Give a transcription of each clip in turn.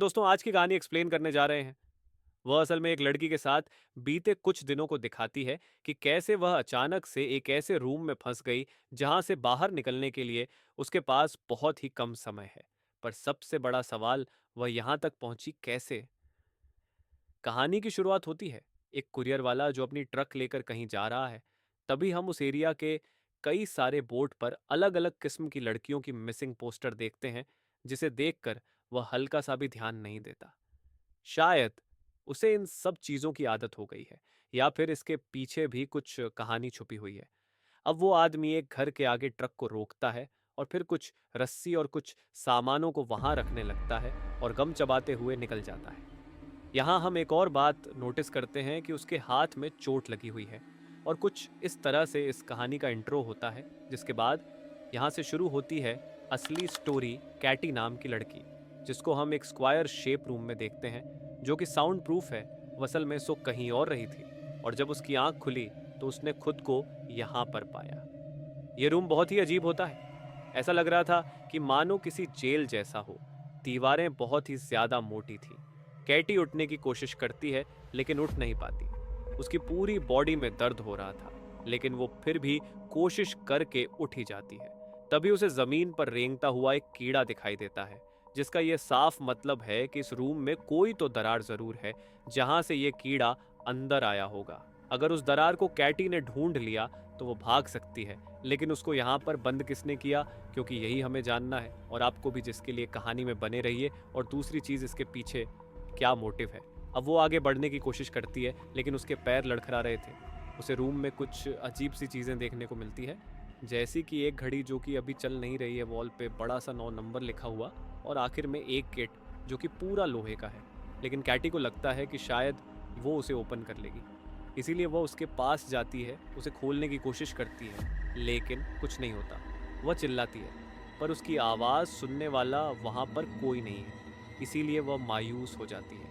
दोस्तों, आज की कहानी एक्सप्लेन करने जा रहे हैं। वह असल में एक लड़की के साथ बीते कुछ दिनों को दिखाती है कि कैसे वह अचानक से एक ऐसे रूम में फंस गई जहां से बाहर निकलने के लिए उसके पास बहुत ही कम समय है। पर सबसे बड़ा सवाल, वह यहां तक पहुंची कैसे। कहानी की शुरुआत होती है एक कुरियर वाला जो अपनी ट्रक लेकर कहीं जा रहा है। तभी हम उस एरिया के कई सारे बोर्ड पर अलग अलग किस्म की लड़कियों की मिसिंग पोस्टर देखते हैं, जिसे देखकर वह हल्का सा भी ध्यान नहीं देता। शायद उसे इन सब चीजों की आदत हो गई है, या फिर इसके पीछे भी कुछ कहानी छुपी हुई है। अब वो आदमी एक घर के आगे ट्रक को रोकता है और फिर कुछ रस्सी और कुछ सामानों को वहां रखने लगता है और गम चबाते हुए निकल जाता है। यहाँ हम एक और बात नोटिस करते हैं कि उसके हाथ में चोट लगी हुई है। और कुछ इस तरह से इस कहानी का इंट्रो होता है, जिसके बाद यहाँ से शुरू होती है असली स्टोरी। कैटी नाम की लड़की, जिसको हम एक स्क्वायर शेप रूम में देखते हैं जो कि साउंड प्रूफ है, वो असल में सो कहीं और रही थी। और जब उसकी आंख खुली तो उसने खुद को यहाँ पर पाया। ये रूम बहुत ही अजीब होता है। ऐसा लग रहा था कि मानो किसी जेल जैसा हो। दीवारें बहुत ही ज्यादा मोटी थी। कैटी उठने की कोशिश करती है लेकिन उठ नहीं पाती। उसकी पूरी बॉडी में दर्द हो रहा था, लेकिन वो फिर भी कोशिश करके उठ ही जाती है। तभी उसे जमीन पर रेंगता हुआ एक कीड़ा दिखाई देता है, जिसका यह साफ मतलब है कि इस रूम में कोई तो दरार जरूर है जहां से यह कीड़ा अंदर आया होगा। अगर उस दरार को कैटी ने ढूंढ लिया तो वो भाग सकती है, लेकिन उसको यहाँ पर बंद किसने किया, क्योंकि यही हमें जानना है और आपको भी, जिसके लिए कहानी में बने रहिए। और दूसरी चीज, इसके पीछे क्या मोटिव है। अब वो आगे बढ़ने की कोशिश करती है, लेकिन उसके पैर लड़खड़ा रहे थे। उसे रूम में कुछ अजीब सी चीजें देखने को मिलती है, जैसी कि एक घड़ी जो कि अभी चल नहीं रही है, वॉल पे बड़ा सा 9 नंबर लिखा हुआ, और आखिर में एक गेट जो कि पूरा लोहे का है। लेकिन कैटी को लगता है कि शायद वो उसे ओपन कर लेगी, इसीलिए वह उसके पास जाती है, उसे खोलने की कोशिश करती है, लेकिन कुछ नहीं होता। वह चिल्लाती है, पर उसकी आवाज़ सुनने वाला वहाँ पर कोई नहीं है, इसीलिए वह मायूस हो जाती है।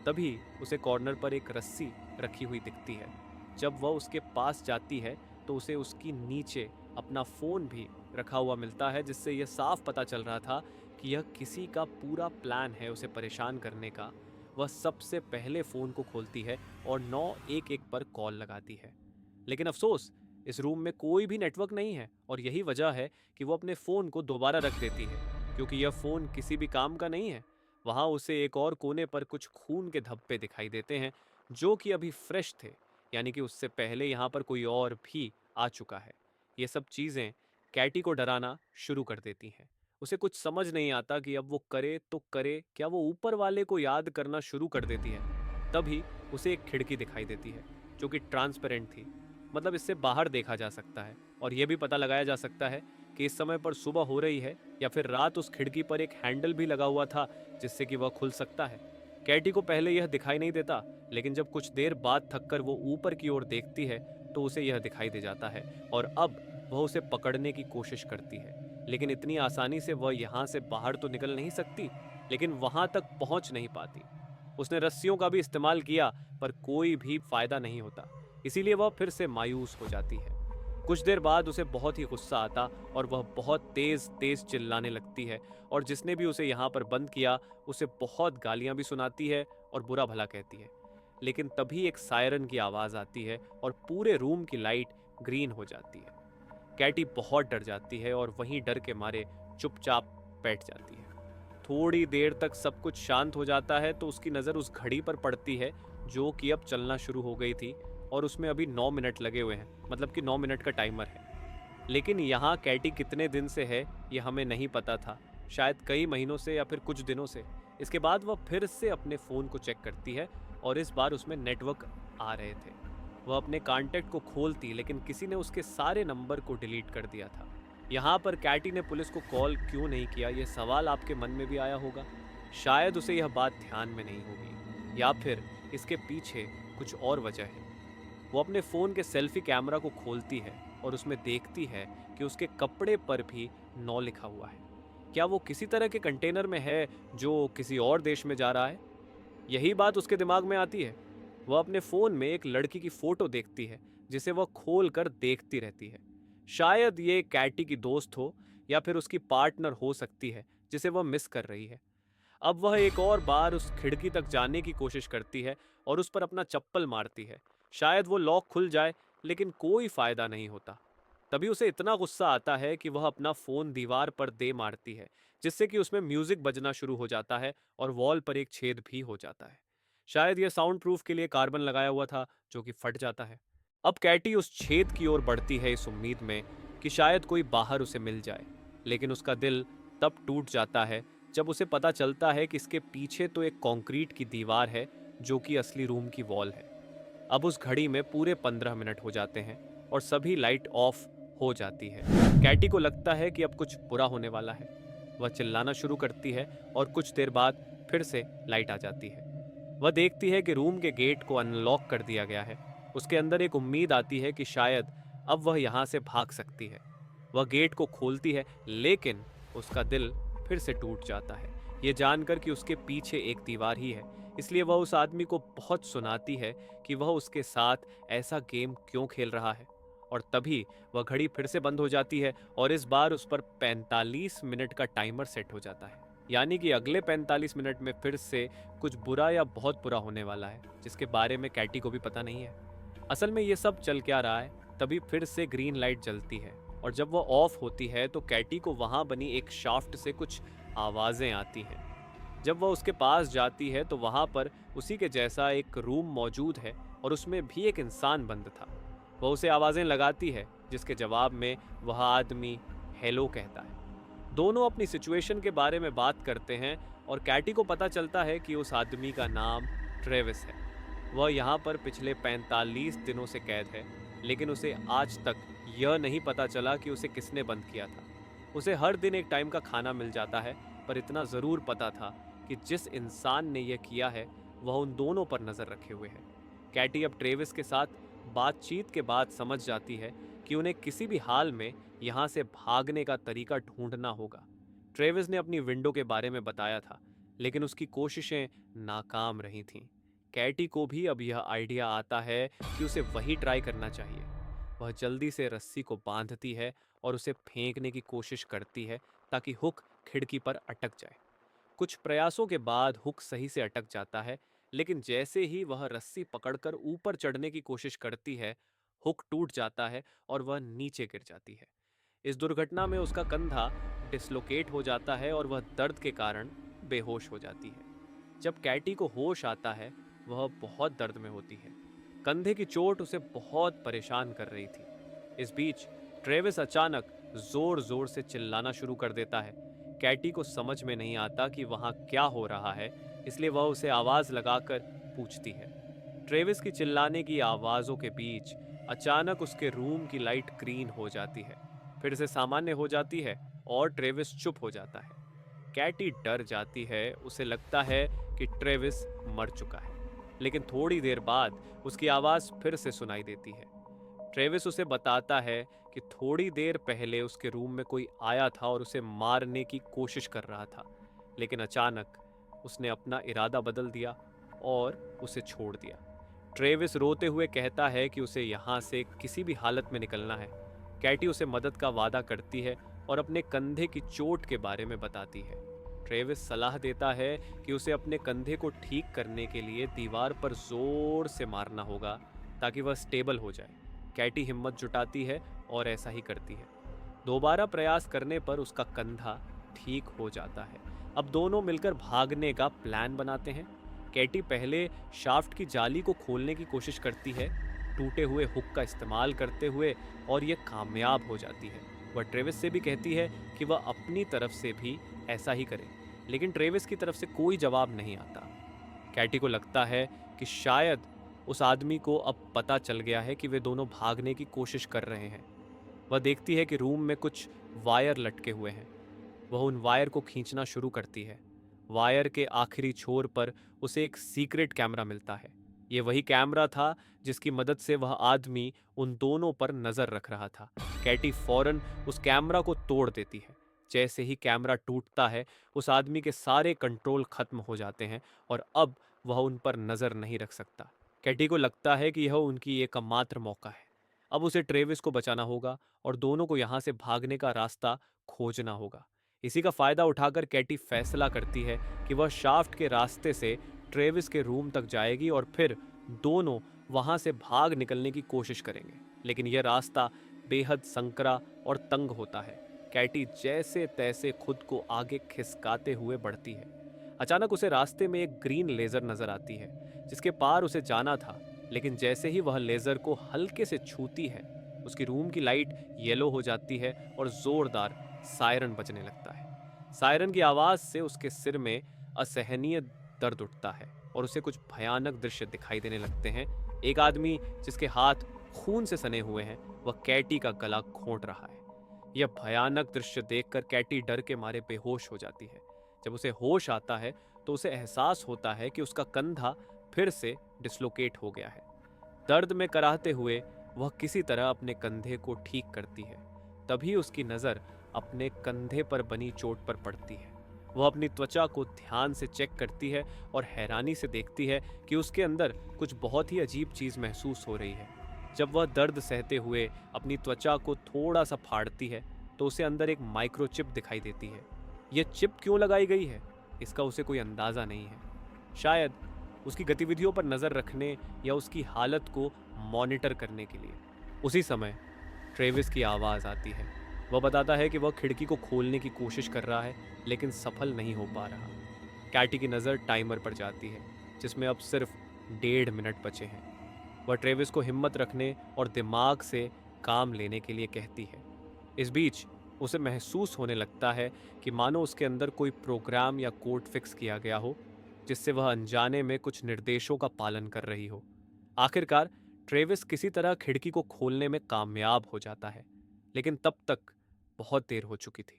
तभी उसे कॉर्नर पर एक रस्सी रखी हुई दिखती है। जब वह उसके पास जाती है तो उसे उसकी नीचे अपना फ़ोन भी रखा हुआ मिलता है, जिससे यह साफ पता चल रहा था कि यह किसी का पूरा प्लान है उसे परेशान करने का। वह सबसे पहले फ़ोन को खोलती है और 911 पर कॉल लगाती है। लेकिन अफसोस, इस रूम में कोई भी नेटवर्क नहीं है, और यही वजह है कि वो अपने फ़ोन को दोबारा रख देती है, क्योंकि यह फ़ोन किसी भी काम का नहीं है। वहाँ उसे एक और कोने पर कुछ खून के धब्बे दिखाई देते हैं, जो कि अभी फ्रेश थे, यानी कि उससे पहले यहाँ पर कोई और भी आ चुका है। ये सब चीज़ें कैटी को डराना शुरू कर देती हैं। उसे कुछ समझ नहीं आता कि अब वो करे तो करे क्या। वो ऊपर वाले को याद करना शुरू कर देती है। तभी उसे एक खिड़की दिखाई देती है, जो कि ट्रांसपेरेंट थी, मतलब इससे बाहर देखा जा सकता है, और यह भी पता लगाया जा सकता है कि इस समय पर सुबह हो रही है या फिर रात। उस खिड़की पर एक हैंडल भी लगा हुआ था, जिससे कि वह खुल सकता है। कैटी को पहले यह दिखाई नहीं देता, लेकिन जब कुछ देर बाद थककर वो ऊपर की ओर देखती है तो उसे यह दिखाई दे जाता है, और अब वह उसे पकड़ने की कोशिश करती है। लेकिन इतनी आसानी से वह यहाँ से बाहर तो निकल नहीं सकती, लेकिन वहां तक पहुंच नहीं पाती। उसने रस्सियों का भी इस्तेमाल किया, पर कोई भी फायदा नहीं होता, इसीलिए वह फिर से मायूस हो जाती है। कुछ देर बाद उसे बहुत ही गुस्सा आता और वह बहुत तेज तेज चिल्लाने लगती है, और जिसने भी उसे यहाँ पर बंद किया उसे बहुत गालियां भी सुनाती है और बुरा भला कहती है। लेकिन तभी एक सायरन की आवाज आती है और पूरे रूम की लाइट ग्रीन हो जाती है। कैटी बहुत डर जाती है और वहीं डर के मारे चुपचाप बैठ जाती है। थोड़ी देर तक सब कुछ शांत हो जाता है तो उसकी नज़र उस घड़ी पर पड़ती है, जो कि अब चलना शुरू हो गई थी, और उसमें अभी 9 मिनट लगे हुए हैं, मतलब कि 9 मिनट का टाइमर है। लेकिन यहाँ कैटी कितने दिन से है ये हमें नहीं पता था, शायद कई महीनों से या फिर कुछ दिनों से। इसके बाद वह फिर से अपने फ़ोन को चेक करती है, और इस बार उसमें नेटवर्क आ रहे थे। वह अपने कॉन्टैक्ट को खोलती, लेकिन किसी ने उसके सारे नंबर को डिलीट कर दिया था। यहाँ पर कैटी ने पुलिस को कॉल क्यों नहीं किया, यह सवाल आपके मन में भी आया होगा। शायद उसे यह बात ध्यान में नहीं होगी, या फिर इसके पीछे कुछ और वजह है। वो अपने फ़ोन के सेल्फी कैमरा को खोलती है और उसमें देखती है कि उसके कपड़े पर भी 9 लिखा हुआ है। क्या वो किसी तरह के कंटेनर में है जो किसी और देश में जा रहा है? यही बात उसके दिमाग में आती है। वह अपने फ़ोन में एक लड़की की फ़ोटो देखती है, जिसे वह खोल कर देखती रहती है। शायद ये कैटी की दोस्त हो, या फिर उसकी पार्टनर हो सकती है, जिसे वह मिस कर रही है। अब वह एक और बार उस खिड़की तक जाने की कोशिश करती है और उस पर अपना चप्पल मारती है। शायद वो लॉक खुल जाए, लेकिन कोई फायदा नहीं होता। तभी उसे इतना गुस्सा आता है कि वह अपना फोन दीवार पर दे मारती है, जिससे कि उसमें म्यूजिक बजना शुरू हो जाता है और वॉल पर एक छेद भी हो जाता है। शायद यह साउंड प्रूफ के लिए कार्बन लगाया हुआ था, जो कि फट जाता है। अब कैटी उस छेद की ओर बढ़ती है इस उम्मीद में कि शायद कोई बाहर उसे मिल जाए, लेकिन उसका दिल तब टूट जाता है जब उसे पता चलता है कि इसके पीछे तो एक कंक्रीट की दीवार है, जो कि असली रूम की वॉल है। अब उस घड़ी में पूरे 15 मिनट हो जाते हैं और सभी लाइट ऑफ हो जाती है। कैटी को लगता है कि अब कुछ बुरा होने वाला है। वह चिल्लाना शुरू करती है और कुछ देर बाद फिर से लाइट आ जाती है। वह देखती है कि रूम के गेट को अनलॉक कर दिया गया है। उसके अंदर एक उम्मीद आती है कि शायद अब वह यहाँ से भाग सकती है। वह गेट को खोलती है, लेकिन उसका दिल फिर से टूट जाता है, ये जानकर कि उसके पीछे एक दीवार ही है। इसलिए वह उस आदमी को बहुत सुनाती है कि वह उसके साथ ऐसा गेम क्यों खेल रहा है। और तभी वह घड़ी फिर से बंद हो जाती है और इस बार उस पर 45 मिनट का टाइमर सेट हो जाता है। यानी कि अगले 45 मिनट में फिर से कुछ बुरा या बहुत बुरा होने वाला है, जिसके बारे में कैटी को भी पता नहीं है। असल में ये सब चल क्या रहा है, तभी फिर से ग्रीन लाइट जलती है और जब वह ऑफ होती है तो कैटी को वहां बनी एक शाफ्ट से कुछ आवाजें आती हैं। जब वह उसके पास जाती है तो वहां पर उसी के जैसा एक रूम मौजूद है और उसमें भी एक इंसान बंद था। वह उसे आवाजें लगाती है, जिसके जवाब में वह आदमी हेलो कहता है। दोनों अपनी सिचुएशन के बारे में बात करते हैं और कैटी को पता चलता है कि उस आदमी का नाम ट्रेविस है। वह यहाँ पर पिछले 45 दिनों से कैद है, लेकिन उसे आज तक यह नहीं पता चला कि उसे किसने बंद किया था। उसे हर दिन एक टाइम का खाना मिल जाता है, पर इतना ज़रूर पता था कि जिस इंसान ने यह किया है वह उन दोनों पर नज़र रखे हुए है। कैटी अब ट्रेविस के साथ बातचीत के बाद समझ जाती है कि उन्हें किसी भी हाल में यहाँ से भागने का तरीका ढूंढना होगा। ट्रेविस ने अपनी विंडो के बारे में बताया था, लेकिन उसकी कोशिशें नाकाम रही थीं। कैटी को भी अब यह आइडिया आता है कि उसे वही ट्राई करना चाहिए। वह जल्दी से रस्सी को बांधती है और उसे फेंकने की कोशिश करती है ताकि हुक खिड़की पर अटक जाए। कुछ प्रयासों के बाद हुक सही से अटक जाता है, लेकिन जैसे ही वह रस्सी पकड़कर ऊपर चढ़ने की कोशिश करती है, हुक टूट जाता है और वह नीचे गिर जाती है। इस दुर्घटना में उसका कंधा डिसलोकेट हो जाता है और वह दर्द के कारण बेहोश हो जाती है। जब कैटी को होश आता है, वह बहुत दर्द में होती है। कंधे की चोट उसे बहुत परेशान कर रही थी। इस बीच ट्रेविस अचानक जोर जोर से चिल्लाना शुरू कर देता है। कैटी को समझ में नहीं आता कि वहां क्या हो रहा है, इसलिए वह उसे आवाज लगाकर पूछती है। ट्रेविस की चिल्लाने की आवाजों के बीच अचानक उसके रूम की लाइट ग्रीन हो जाती है, फिर से सामान्य हो जाती है और ट्रेविस चुप हो जाता है। कैटी डर जाती है, उसे लगता है कि ट्रेविस मर चुका है। लेकिन थोड़ी देर बाद उसकी आवाज फिर से सुनाई देती है। ट्रेविस उसे बताता है कि थोड़ी देर पहले उसके रूम में कोई आया था और उसे मारने की कोशिश कर रहा था, लेकिन अचानक उसने अपना इरादा बदल दिया और उसे छोड़ दिया। ट्रेविस रोते हुए कहता है कि उसे यहाँ से किसी भी हालत में निकलना है। कैटी उसे मदद का वादा करती है और अपने कंधे की चोट के बारे में बताती है। ट्रेविस सलाह देता है कि उसे अपने कंधे को ठीक करने के लिए दीवार पर जोर से मारना होगा ताकि वह स्टेबल हो जाए। कैटी हिम्मत जुटाती है और ऐसा ही करती है। दोबारा प्रयास करने पर उसका कंधा ठीक हो जाता है। अब दोनों मिलकर भागने का प्लान बनाते हैं। कैटी पहले शाफ्ट की जाली को खोलने की कोशिश करती है, टूटे हुए हुक का इस्तेमाल करते हुए, और यह कामयाब हो जाती है। वह ट्रेविस से भी कहती है कि वह अपनी तरफ से भी ऐसा ही करे, लेकिन ट्रेविस की तरफ से कोई जवाब नहीं आता। कैटी को लगता है कि शायद उस आदमी को अब पता चल गया है कि वे दोनों भागने की कोशिश कर रहे हैं। वह देखती है कि रूम में कुछ वायर लटके हुए हैं। वह उन वायर को खींचना शुरू करती है। वायर के आखिरी छोर पर उसे एक सीक्रेट कैमरा मिलता है। ये वही कैमरा था जिसकी मदद से वह आदमी उन दोनों पर नजर रख रहा था। कैटी फौरन उस कैमरा को तोड़ देती है। जैसे ही कैमरा टूटता है, उस आदमी के सारे कंट्रोल खत्म हो जाते हैं और अब वह उन पर नजर नहीं रख सकता। कैटी को लगता है कि यह उनकी एकमात्र मौका है। अब उसे ट्रेविस को बचाना होगा और दोनों को यहाँ से भागने का रास्ता खोजना होगा। इसी का फायदा उठाकर कैटी फैसला करती है कि वह शाफ्ट के रास्ते से ट्रेविस के रूम तक जाएगी और फिर दोनों वहां से भाग निकलने की कोशिश करेंगे। लेकिन यह रास्ता बेहद संकरा और तंग होता है। कैटी जैसे तैसे खुद को आगे खिसकाते हुए बढ़ती है। अचानक उसे रास्ते में एक ग्रीन लेजर नजर आती है जिसके पार उसे जाना था। लेकिन जैसे ही वह लेजर को हल्के से छूती है, उसकी रूम की लाइट येलो हो जाती है और जोरदार सायरन बजने लगता है। सायरन की आवाज से उसके सिर में असहनीय दर्द उठता है और उसे कुछ भयानक दृश्य दिखाई देने लगते हैं। एक आदमी जिसके हाथ खून से सने हुए हैं, वह कैटी का गला घोंट रहा है। यह भयानक दृश्य देखकर कैटी डर के मारे बेहोश हो जाती है। जब उसे होश आता है तो उसे एहसास होता है कि उसका कंधा फिर से डिस्लोकेट हो गया है। दर्द में कराहते हुए वह किसी तरह अपने कंधे को ठीक करती है। तभी उसकी नज़र अपने कंधे पर बनी चोट पर पड़ती है। वह अपनी त्वचा को ध्यान से चेक करती है और हैरानी से देखती है कि उसके अंदर कुछ बहुत ही अजीब चीज़ महसूस हो रही है। जब वह दर्द सहते हुए अपनी त्वचा को थोड़ा सा फाड़ती है तो उसे अंदर एक माइक्रोचिप दिखाई देती है। यह चिप क्यों लगाई गई है, इसका उसे कोई अंदाज़ा नहीं है। शायद उसकी गतिविधियों पर नज़र रखने या उसकी हालत को मॉनिटर करने के लिए। उसी समय ट्रेविस की आवाज़ आती है। वह बताता है कि वह खिड़की को खोलने की कोशिश कर रहा है लेकिन सफल नहीं हो पा रहा। कैटी की नज़र टाइमर पर जाती है जिसमें अब सिर्फ 1.5 मिनट बचे हैं। वह ट्रेविस को हिम्मत रखने और दिमाग से काम लेने के लिए कहती है। इस बीच उसे महसूस होने लगता है कि मानो उसके अंदर कोई प्रोग्राम या कोड फिक्स किया गया हो जिससे वह अनजाने में कुछ निर्देशों का पालन कर रही हो। आखिरकार ट्रेविस किसी तरह खिड़की को खोलने में कामयाब हो जाता है, लेकिन तब तक बहुत देर हो चुकी थी।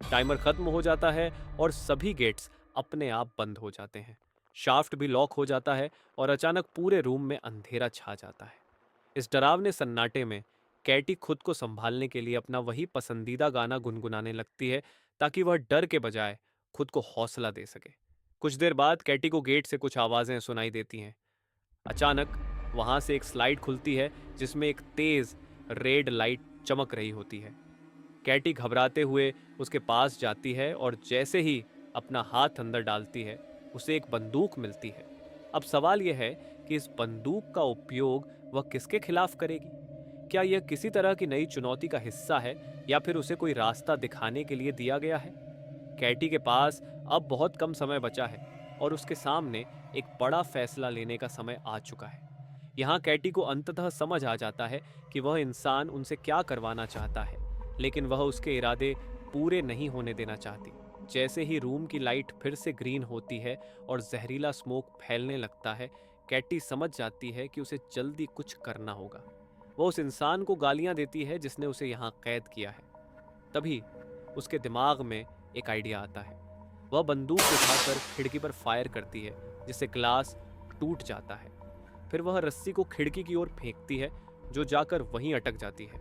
टाइमर खत्म हो जाता है और सभी गेट्स अपने आप बंद हो जाते हैं। शाफ्ट भी लॉक हो जाता है और अचानक पूरे रूम में अंधेरा छा जाता है। इस डरावने सन्नाटे में कैटी खुद को संभालने के लिए अपना वही पसंदीदा गाना गुनगुनाने लगती है ताकि वह डर के बजाय खुद को हौसला दे सके। कुछ देर बाद कैटी को गेट से कुछ आवाजें सुनाई देती हैं। अचानक वहां से एक स्लाइड खुलती है जिसमें एक तेज रेड लाइट चमक रही होती है। कैटी घबराते हुए उसके पास जाती है और जैसे ही अपना हाथ अंदर डालती है उसे एक बंदूक मिलती है। अब सवाल यह है कि इस बंदूक का उपयोग वह किसके खिलाफ करेगी? क्या यह किसी तरह की नई चुनौती का हिस्सा है या फिर उसे कोई रास्ता दिखाने के लिए दिया गया है? कैटी के पास अब बहुत कम समय बचा है और उसके सामने एक बड़ा फैसला लेने का समय आ चुका है। यहाँ कैटी को अंततः समझ आ जाता है कि वह इंसान उनसे क्या करवाना चाहता है, लेकिन वह उसके इरादे पूरे नहीं होने देना चाहती। जैसे ही रूम की लाइट फिर से ग्रीन होती है और जहरीला स्मोक फैलने लगता है, कैटी समझ जाती है कि उसे जल्दी कुछ करना होगा। वह उस इंसान को गालियां देती है जिसने उसे यहाँ कैद किया है। तभी उसके दिमाग में एक आइडिया आता है। वह बंदूक उठाकर खिड़की पर फायर करती है जिससे ग्लास टूट जाता है। फिर वह रस्सी को खिड़की की ओर फेंकती है जो जाकर वहीं अटक जाती है।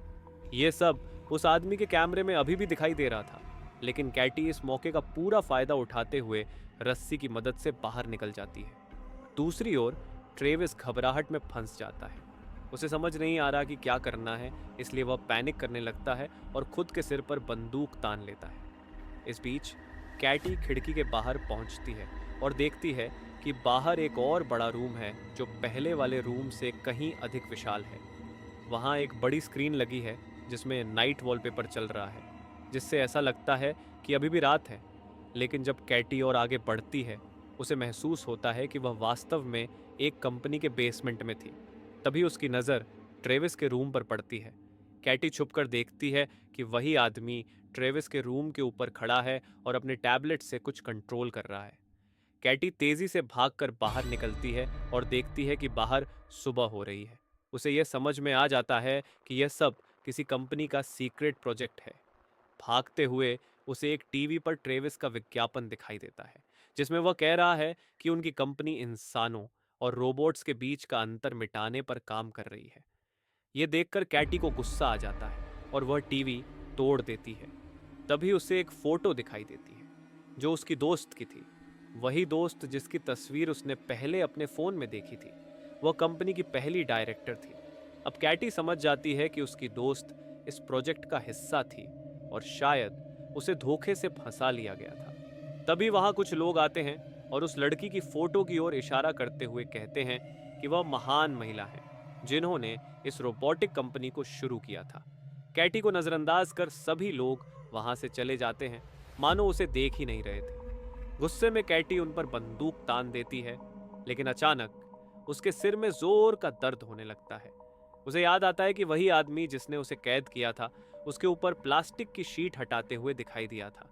यह सब उस आदमी के कैमरे में अभी भी दिखाई दे रहा था, लेकिन कैटी इस मौके का पूरा फायदा उठाते हुए रस्सी की मदद से बाहर निकल जाती है। दूसरी ओर ट्रेविस घबराहट में फंस जाता है। उसे समझ नहीं आ रहा कि क्या करना है, इसलिए वह पैनिक करने लगता है और खुद के सिर पर बंदूक तान लेता है। इस बीच कैटी खिड़की के बाहर पहुंचती है और देखती है कि बाहर एक और बड़ा रूम है जो पहले वाले रूम से कहीं अधिक विशाल है। वहां एक बड़ी स्क्रीन लगी है जिसमें नाइट वॉलपेपर चल रहा है, जिससे ऐसा लगता है कि अभी भी रात है। लेकिन जब कैटी और आगे बढ़ती है, उसे महसूस होता है कि वह वास्तव में एक कंपनी के बेसमेंट में थी। तभी उसकी नज़र ट्रेविस के रूम पर पड़ती है। कैटी छुपकर देखती है कि वही आदमी ट्रेविस के रूम के ऊपर खड़ा है और अपने टैबलेट से कुछ कंट्रोल कर रहा है। कैटी तेजी से भागकर बाहर निकलती है और देखती है कि बाहर सुबह हो रही है। उसे यह समझ में आ जाता है कि यह सब किसी कंपनी का सीक्रेट प्रोजेक्ट है। भागते हुए उसे एक टीवी पर ट्रेविस का विज्ञापन दिखाई देता है जिसमें वह कह रहा है कि उनकी कंपनी इंसानों और रोबोट्स के बीच का अंतर मिटाने पर काम कर रही है। यह देखकर कैटी को गुस्सा आ जाता है और वह टीवी तोड़ देती है। तभी उसे एक फोटो दिखाई देती है जो उसकी दोस्त की थी, वही दोस्त जिसकी तस्वीर उसने पहले अपने फ़ोन में देखी थी। वह कंपनी की पहली डायरेक्टर थी। अब कैटी समझ जाती है कि उसकी दोस्त इस प्रोजेक्ट का हिस्सा थी और शायद उसे धोखे से फंसा लिया गया था। तभी वहां कुछ लोग आते हैं और उस लड़की की फोटो की ओर इशारा करते हुए कहते हैं कि वह महान महिला है जिन्होंने इस रोबोटिक कंपनी को शुरू किया था। कैटी को नजरअंदाज कर सभी लोग वहां से चले जाते हैं, मानो उसे देख ही नहीं रहे थे। गुस्से में कैटी उन पर बंदूक तान देती है, लेकिन अचानक उसके सिर में जोर का दर्द होने लगता है। उसे याद आता है कि वही आदमी जिसने उसे कैद किया था उसके ऊपर प्लास्टिक की शीट हटाते हुए दिखाई दिया था।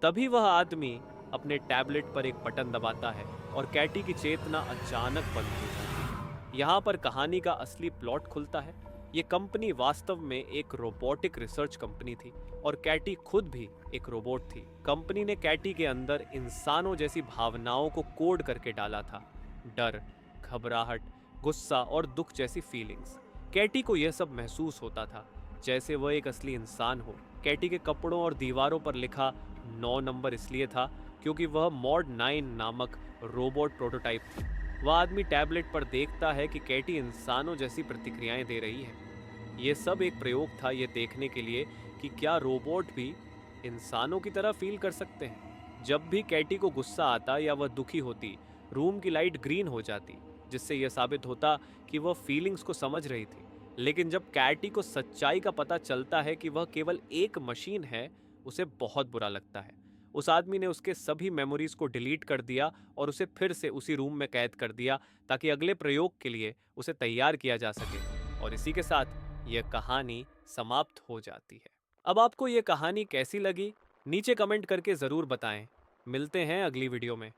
तभी वह आदमी अपने टैबलेट पर एक बटन दबाता है और कैटी की चेतना अचानक बंद हो जाती है। यहाँ पर कहानी का असली प्लॉट खुलता है। ये कंपनी वास्तव में एक रोबोटिक रिसर्च कंपनी थी और कैटी खुद भी एक रोबोट थी। कंपनी ने कैटी के अंदर इंसानों जैसी भावनाओं को कोड करके डाला था। डर, घबराहट, गुस्सा और दुख जैसी फीलिंग्स। कैटी को यह सब महसूस होता था जैसे वह एक असली इंसान हो। कैटी के कपड़ों और दीवारों पर लिखा 9 नंबर इसलिए था क्योंकि वह मॉड 9 नामक रोबोट प्रोटोटाइप थी। वह आदमी टैबलेट पर देखता है कि कैटी इंसानों जैसी प्रतिक्रियाएं दे रही है। यह सब एक प्रयोग था ये देखने के लिए कि क्या रोबोट भी इंसानों की तरह फील कर सकते हैं। जब भी कैटी को गुस्सा आता या वह दुखी होती, रूम की लाइट ग्रीन हो जाती, जिससे यह साबित होता कि वह फीलिंग्स को समझ रही थी। लेकिन जब कैटी को सच्चाई का पता चलता है कि वह केवल एक मशीन है, उसे बहुत बुरा लगता है। उस आदमी ने उसके सभी मेमोरीज को डिलीट कर दिया और उसे फिर से उसी रूम में कैद कर दिया ताकि अगले प्रयोग के लिए उसे तैयार किया जा सके। और इसी के साथ यह कहानी समाप्त हो जाती है। अब आपको यह कहानी कैसी लगी, नीचे कमेंट करके ज़रूर बताएं। मिलते हैं अगली वीडियो में।